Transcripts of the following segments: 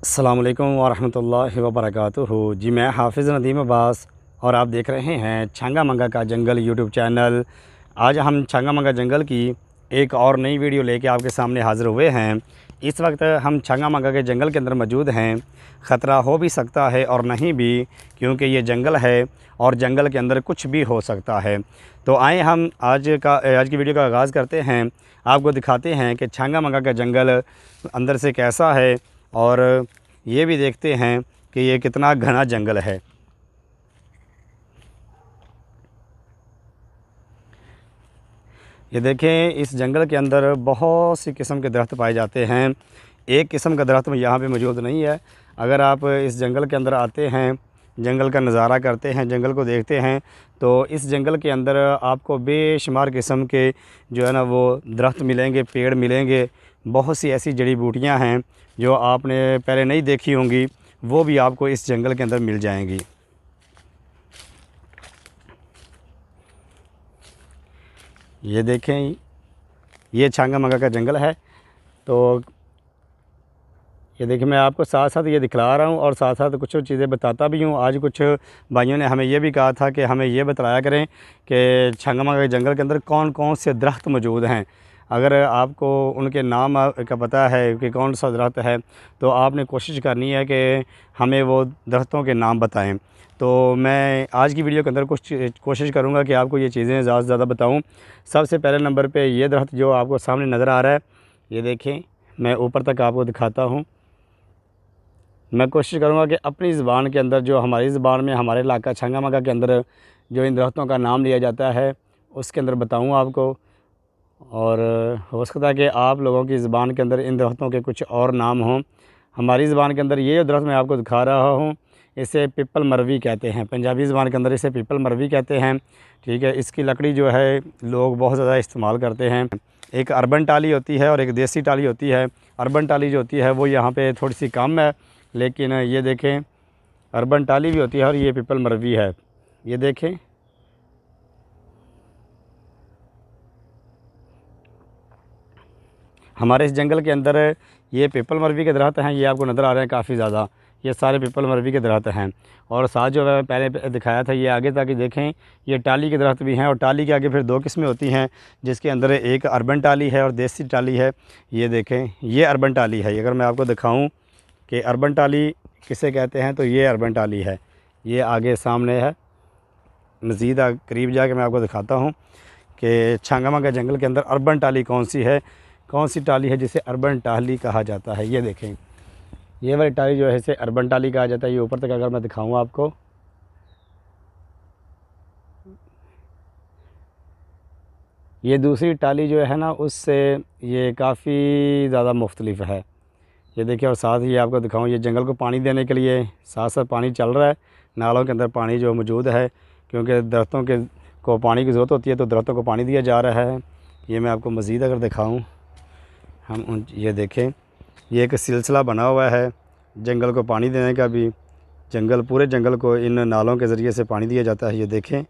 अस्सलाम वालेकुम वरहमतुल्लाहि वबरकातुहू। जी मैं हाफ़िज़ नदीम अब्बास और आप देख रहे हैं छंगा मंगा का जंगल यूट्यूब चैनल। आज हम छंगा मंगा जंगल की एक और नई वीडियो लेके आपके सामने हाज़िर हुए हैं। इस वक्त हम छंगा मंगा के जंगल के अंदर मौजूद हैं। ख़तरा हो भी सकता है और नहीं भी, क्योंकि ये जंगल है और जंगल के अंदर कुछ भी हो सकता है। तो आए हम आज की वीडियो का आगाज़ करते हैं। आपको दिखाते हैं कि छंगा मंगा का जंगल अंदर से कैसा है और ये भी देखते हैं कि ये कितना घना जंगल है। ये देखें, इस जंगल के अंदर बहुत सी किस्म के दरख्त पाए जाते हैं। एक किस्म का दरख्त यहाँ पे मौजूद नहीं है। अगर आप इस जंगल के अंदर आते हैं, जंगल का नज़ारा करते हैं, जंगल को देखते हैं, तो इस जंगल के अंदर आपको बेशुमार किस्म के जो है ना वो दरख्त मिलेंगे, पेड़ मिलेंगे। बहुत सी ऐसी जड़ी बूटियाँ हैं जो आपने पहले नहीं देखी होंगी, वो भी आपको इस जंगल के अंदर मिल जाएंगी। ये देखें, ये छंगा मंगा का जंगल है। तो ये देखिए, मैं आपको साथ साथ ये दिखला रहा हूँ और साथ साथ कुछ चीज़ें बताता भी हूँ। आज कुछ भाइयों ने हमें ये भी कहा था कि हमें ये बताया करें कि छंगा मंगा के जंगल के अंदर कौन कौन से दरख्त मौजूद हैं। अगर आपको उनके नाम का पता है कि कौन सा दरख्त है, तो आपने कोशिश करनी है कि हमें वो दरख्तों के नाम बताएं। तो मैं आज की वीडियो के अंदर कुछ कोशिश करूँगा कि आपको ये चीज़ें ज़्यादा से ज़्यादा बताऊँ। सबसे पहले नंबर पे ये दरख्त जो आपको सामने नज़र आ रहा है, ये देखें, मैं ऊपर तक आपको दिखाता हूँ। मैं कोशिश करूँगा कि अपनी ज़ुबान के अंदर, जो हमारी ज़ुबान में हमारे इलाका छंगा मंगा के अंदर जो इन दरख्तों का नाम लिया जाता है, उसके अंदर बताऊँ आपको। और हो सकता है कि आप लोगों की ज़ुबान के अंदर इन दरख्तों के कुछ और नाम हों। हमारी ज़ुबान के अंदर ये जो दरख्त मैं आपको दिखा रहा हूँ, इसे पीपल मरवी कहते हैं। पंजाबी ज़ुबान के अंदर इसे पीपल मरवी कहते हैं। ठीक है, इसकी लकड़ी जो है लोग बहुत ज़्यादा इस्तेमाल करते हैं। एक अर्बन टाली होती है और एक देसी टाली होती है। अर्बन टाली जो होती है वो यहाँ पे थोड़ी सी कम है, लेकिन ये देखें, अर्बन टाली भी होती है और ये पीपल मरवी है। ये देखें, हमारे इस जंगल के अंदर ये पीपल मरवी के दरख्त हैं। ये आपको नज़र आ रहे हैं काफ़ी ज़्यादा, ये सारे पीपल मरवी के दरख्त हैं। और साथ जो मैं पहले दिखाया था, ये आगे ताकि देखें, ये टाली के दरख्त भी हैं। और टाली के आगे फिर दो किस्में होती हैं, जिसके अंदर एक अर्बन टाली है और देसी टाली है। ये देखें, ये अर्बन टाली है। अगर मैं आपको दिखाऊँ कि अर्बन टाली किसे कहते हैं, तो ये अर्बन टाली है। ये आगे सामने है। मज़ीद करीब जाके मैं आपको दिखाता हूँ कि छंगा मंगा जंगल के अंदर अर्बन टाली कौन सी है, कौन सी टाली है जिसे अर्बन टाली कहा जाता है। ये देखें, ये वाली टाली जो है इसे अर्बन टाली कहा जाता है। ये ऊपर तक अगर मैं दिखाऊँ आपको, ये दूसरी टाली जो है ना, उससे ये काफ़ी ज़्यादा मुख्तलिफ है। ये देखिए, और साथ ही आपको दिखाऊँ, ये जंगल को पानी देने के लिए साथ साथ पानी चल रहा है। नालों के अंदर पानी जो मौजूद है, क्योंकि दरख्तों के को पानी की ज़रूरत होती है, तो दरख्तों को पानी दिया जा रहा है। ये मैं आपको मज़ीद अगर दिखाऊँ, ये देखें, ये एक सिलसिला बना हुआ है जंगल को पानी देने का भी। पूरे जंगल को इन नालों के ज़रिए से पानी दिया जाता है। ये देखें,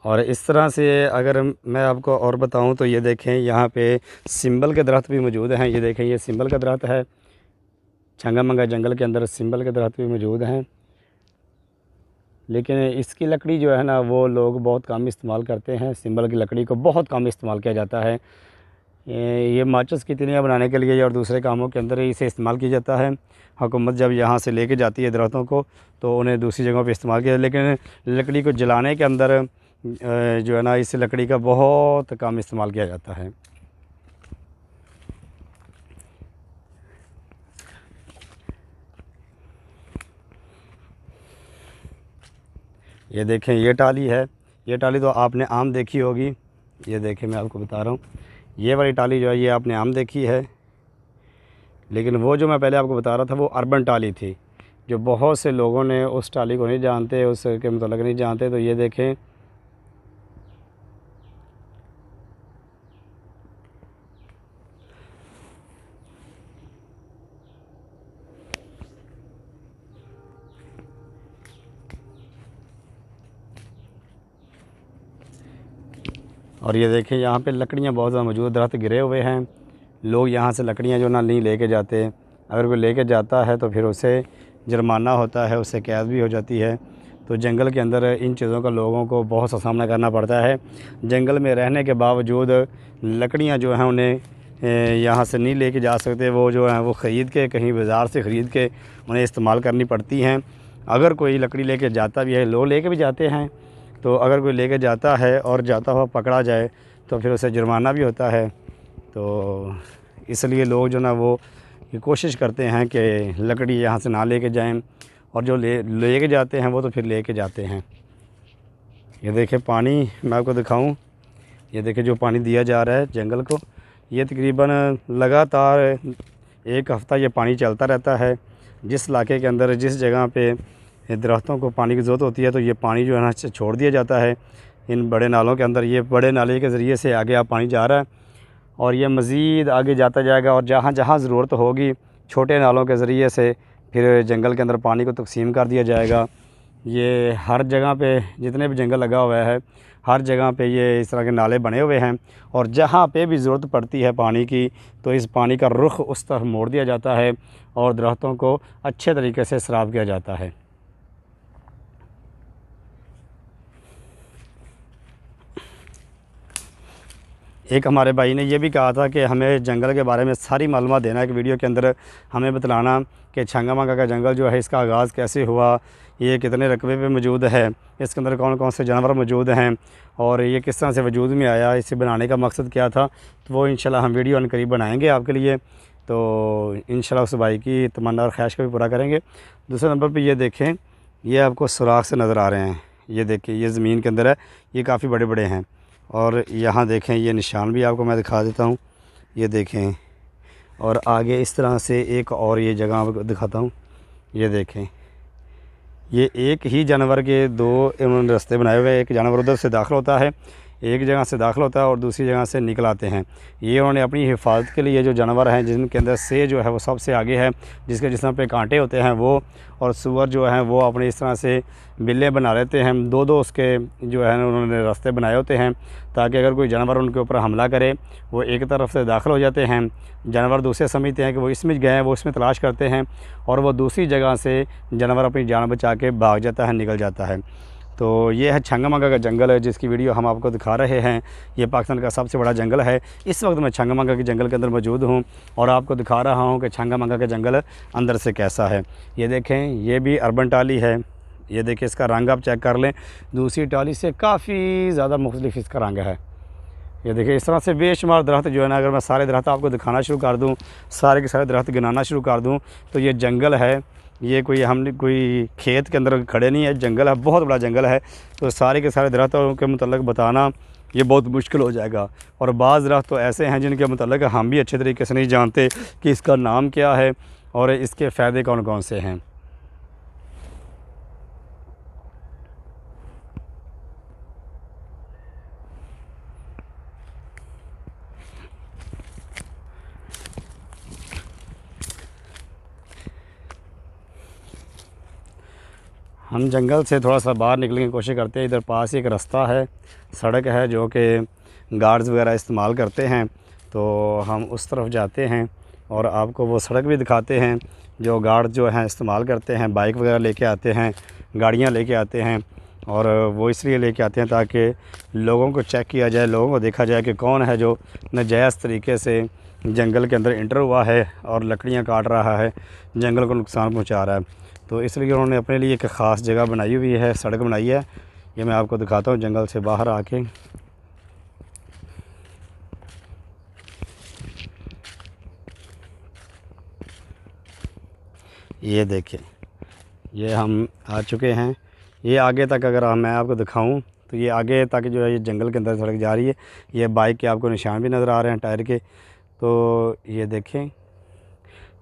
और इस तरह से अगर मैं आपको और बताऊं, तो ये देखें, यहाँ पे सिंबल के दरख्त भी मौजूद हैं। ये देखें, ये सिंबल का दरख्त है। छंगा मंगा जंगल के अंदर सिंबल के दरख्त भी मौजूद हैं, लेकिन इसकी लकड़ी जो है ना, वो लोग बहुत कम इस्तेमाल करते हैं। सिंबल की लकड़ी को बहुत कम इस्तेमाल किया जाता है। ये माचिस की तिलियाँ बनाने के लिए और दूसरे कामों के अंदर इसे इस्तेमाल किया जाता है। हुकूमत जब यहाँ से लेके जाती है दरख्तों को, तो उन्हें दूसरी जगहों पे इस्तेमाल किया, लेकिन लकड़ी को जलाने के अंदर जो है ना, इस लकड़ी का बहुत कम इस्तेमाल किया जाता है। ये देखें, ये टाली है। ये टाली तो आपने आम देखी होगी। ये देखें, मैं आपको बता रहा हूँ, ये वाली टाली जो है ये आपने आम देखी है, लेकिन वो जो मैं पहले आपको बता रहा था वो अर्बन टाली थी, जो बहुत से लोगों ने उस टाली को नहीं जानते, उसके मतलब नहीं जानते। तो ये देखें, और ये देखें यहाँ पे लकड़ियाँ बहुत ज़्यादा मौजूद, दरख्त गिरे हुए हैं। लोग यहाँ से लकड़ियाँ जो ना नहीं लेके जाते, अगर कोई लेके जाता है तो फिर उसे जुर्माना होता है, उससे कैद भी हो जाती है। तो जंगल के अंदर इन चीज़ों का लोगों को बहुत सा सामना करना पड़ता है। जंगल में रहने के बावजूद लकड़ियाँ जो हैं उन्हें यहाँ से नहीं लेके जा सकते, वो जो हैं वो ख़रीद के, कहीं बाज़ार से ख़रीद के उन्हें इस्तेमाल करनी पड़ती हैं। अगर कोई लकड़ी लेके जाता भी है, लोग लेके भी जाते हैं, तो अगर कोई लेके जाता है और जाता हुआ पकड़ा जाए तो फिर उसे जुर्माना भी होता है। तो इसलिए लोग जो ना वो ये कोशिश करते हैं कि लकड़ी यहाँ से ना लेके जाएं, और जो लेके जाते हैं वो तो फिर लेके जाते हैं। ये देखें पानी मैं आपको दिखाऊं, ये देखें जो पानी दिया जा रहा है जंगल को, ये तकरीबन लगातार 1 हफ़्ता ये पानी चलता रहता है। जिस इलाके के अंदर, जिस जगह पे दरख्तों को पानी की ज़रूरत होती है, तो ये पानी जो है ना छोड़ दिया जाता है इन बड़े नालों के अंदर। ये बड़े नाले के ज़रिए से आगे आप पानी जा रहा है और ये मज़ीद आगे जाता जाएगा, और जहाँ जहाँ ज़रूरत होगी छोटे नालों के ज़रिए से फिर जंगल के अंदर पानी को तकसीम कर दिया जाएगा। ये हर जगह पे जितने भी जंगल लगा हुआ है, हर जगह पे ये इस तरह के नाले बने हुए हैं, और जहाँ पे भी ज़रूरत पड़ती है पानी की तो इस पानी का रुख उस तरफ मोड़ दिया जाता है और दरख्तों को अच्छे तरीके से सराब किया जाता है। एक हमारे भाई ने यह भी कहा था कि हमें जंगल के बारे में सारी मालूमात देना है कि वीडियो के अंदर हमें बतलाना कि छंगा मंगा का जंगल जो है इसका आगाज़ कैसे हुआ, ये कितने रकबे पे मौजूद है, इसके अंदर कौन कौन से जानवर मौजूद हैं और ये किस तरह से वजूद में आया, इसे बनाने का मकसद क्या था। तो वो इंशाल्लाह हम वीडियो अनकरीब बनाएँगे आपके लिए। तो इंशाल्लाह उस भाई की तमन्ना और ख्वाहिश को भी पूरा करेंगे। दूसरे नंबर पर ये देखें, ये आपको सुराख से नज़र आ रहे हैं, ये देखिए ये ज़मीन के अंदर है, ये काफ़ी बड़े बड़े हैं। और यहाँ देखें ये निशान भी आपको मैं दिखा देता हूँ, ये देखें। और आगे इस तरह से एक और ये जगह आपको दिखाता हूँ, ये देखें। ये एक ही जानवर के 2 इन्होंने रास्ते बनाए हुए हैं, एक जानवर उधर से दाखिल होता है, एक जगह से दाखिल होता है और दूसरी जगह से निकल आते हैं। ये उन्होंने अपनी हिफाजत के लिए जो जानवर हैं जिनके अंदर से जो है वो सबसे आगे है, जिसके जिस तरह पे कांटे होते हैं वो, और सूअर जो हैं वो अपने इस तरह से बिल्ले बना लेते हैं, 2-2 उसके जो है उन्होंने रास्ते बनाए होते हैं ताकि अगर कोई जानवर उनके ऊपर हमला करे वो एक तरफ से दाखिल हो जाते हैं, जानवर दूसरे समझते हैं कि वो इसमें गए हैं, वो इसमें तलाश करते हैं और वो दूसरी जगह से जानवर अपनी जान बचा के भाग जाता है, निकल जाता है। तो ये है छंगा मंगा का जंगल है जिसकी वीडियो हम आपको दिखा रहे हैं। ये पाकिस्तान का सबसे बड़ा जंगल है। इस वक्त मैं छंगा मंगा के जंगल के अंदर मौजूद हूँ और आपको दिखा रहा हूँ कि छंगा मंगा का जंगल अंदर से कैसा है। ये देखें, ये भी अर्बन टाली है, ये देखिए इसका रंग आप चेक कर लें, दूसरी टाली से काफ़ी ज़्यादा मुख्तलिफ इसका रंग है। ये देखिए इस तरह से बेशुमार दरख्त जो है ना, अगर मैं सारे दरख्त आपको दिखाना शुरू कर दूँ, सारे के सारे दरख्त गिनाना शुरू कर दूँ तो ये जंगल है। ये हमने कोई खेत के अंदर खड़े नहीं है, जंगल है, बहुत बड़ा जंगल है। तो सारे के सारे दरख्तों के मतलब बताना ये बहुत मुश्किल हो जाएगा। और बाज़ दरख्त तो ऐसे हैं जिनके मतलब हम भी अच्छे तरीके से नहीं जानते कि इसका नाम क्या है और इसके फ़ायदे कौन कौन से हैं। हम जंगल से थोड़ा सा बाहर निकलने की कोशिश करते हैं। इधर पास ही एक रास्ता है, सड़क है जो कि गार्ड्स वगैरह इस्तेमाल करते हैं, तो हम उस तरफ जाते हैं और आपको वो सड़क भी दिखाते हैं जो गार्ड जो हैं इस्तेमाल करते हैं। बाइक वगैरह लेके आते हैं, गाड़ियाँ लेके आते हैं, और वो इसलिए लेके आते हैं ताकि लोगों को चेक किया जाए, लोगों को देखा जाए कि कौन है जो नाजायज़ तरीके से जंगल के अंदर इंटर हुआ है और लकड़ियाँ काट रहा है, जंगल को नुकसान पहुँचा रहा है। तो इसलिए उन्होंने अपने लिए एक ख़ास जगह बनाई हुई है, सड़क बनाई है। ये मैं आपको दिखाता हूँ जंगल से बाहर आके। ये देखिए, ये हम आ चुके हैं। ये आगे तक अगर मैं आपको दिखाऊं तो ये आगे तक जो है ये जंगल के अंदर सड़क जा रही है। ये बाइक के आपको निशान भी नज़र आ रहे हैं टायर के। तो ये देखें,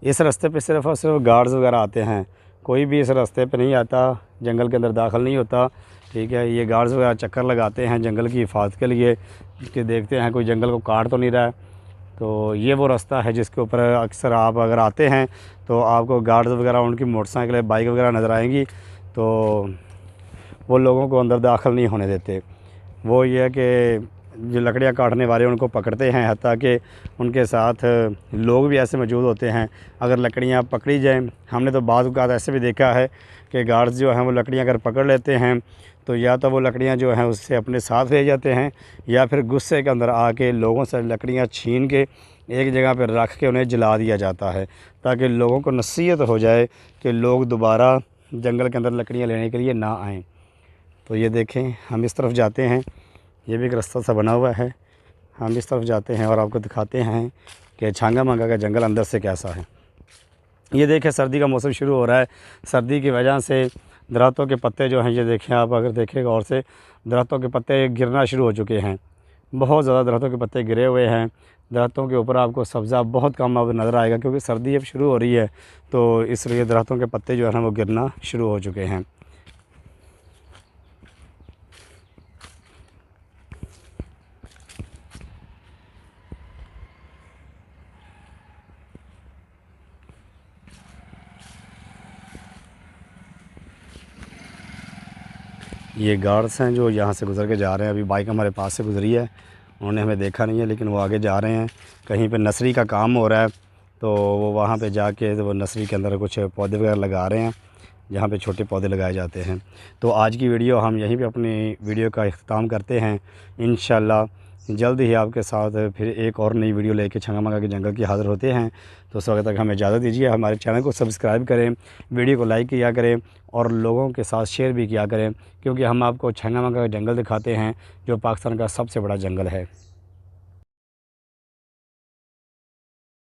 इस रास्ते पे सिर्फ़ और सिर्फ गार्ड्स वगैरह आते हैं, कोई भी इस रास्ते पे नहीं आता, जंगल के अंदर दाखिल नहीं होता। ठीक है, ये गार्ड्स वगैरह चक्कर लगाते हैं जंगल की हिफाजत के लिए कि देखते हैं कोई जंगल को काट तो नहीं रहा है। तो ये वो रास्ता है जिसके ऊपर अक्सर आप अगर आते हैं तो आपको गार्ड्स वगैरह उनकी मोटरसाइकिल बाइक वगैरह नज़र आएंगी, तो वो लोगों को अंदर दाखिल नहीं होने देते। वो ये है कि जो लकड़ियाँ काटने वाले उनको पकड़ते हैं, हत्ता कि उनके साथ लोग भी ऐसे मौजूद होते हैं। अगर लकड़ियाँ पकड़ी जाएं, हमने तो बाद औक़ात ऐसे भी देखा है कि गार्ड्स जो हैं वो लकड़ियाँ अगर पकड़ लेते हैं तो या तो वो लकड़ियाँ जो हैं उससे अपने साथ ले जाते हैं, या फिर गुस्से के अंदर आके लोगों से लकड़ियाँ छीन के एक जगह पर रख के उन्हें जला दिया जाता है, ताकि लोगों को नसीहत हो जाए कि लोग दोबारा जंगल के अंदर लकड़ियाँ लेने के लिए ना आएँ। तो ये देखें, हम इस तरफ जाते हैं, ये भी एक रास्ता सा बना हुआ है, हम इस तरफ जाते हैं और आपको दिखाते हैं कि छांगा मांगा का जंगल अंदर से कैसा है। ये देखें, सर्दी का मौसम शुरू हो रहा है। सर्दी की वजह से दरख्तों के पत्ते जो हैं, ये देखें आप अगर देखें गौर से, दरख्तों के पत्ते गिरना शुरू हो चुके हैं। बहुत ज़्यादा दरख्तों के पत्ते गिरे हुए हैं। दरख्तों के ऊपर आपको सब्ज़ा बहुत कम अब नज़र आएगा, क्योंकि सर्दी अब शुरू हो रही है, तो इसलिए दरख्तों के पत्ते जो है ना वो गिरना शुरू हो चुके हैं। ये गार्ड्स हैं जो यहाँ से गुज़र के जा रहे हैं। अभी बाइक हमारे पास से गुज़री है, उन्होंने हमें देखा नहीं है, लेकिन वो आगे जा रहे हैं। कहीं पे नर्सरी का काम हो रहा है, तो वो वहाँ पे जाके वो नर्सरी के अंदर कुछ पौधे वगैरह लगा रहे हैं, जहाँ पे छोटे पौधे लगाए जाते हैं। तो आज की वीडियो हम यहीं पे अपनी वीडियो का इख्तिताम करते हैं। इंशाल्लाह जल्द ही आपके साथ फिर एक और नई वीडियो लेके छंगा मंगा के जंगल की हाज़िर होते हैं। तो उस वक्त तक हमें इजाज़त दीजिए। हमारे चैनल को सब्सक्राइब करें, वीडियो को लाइक किया करें और लोगों के साथ शेयर भी किया करें, क्योंकि हम आपको छंगा मंगा का जंगल दिखाते हैं जो पाकिस्तान का सबसे बड़ा जंगल है।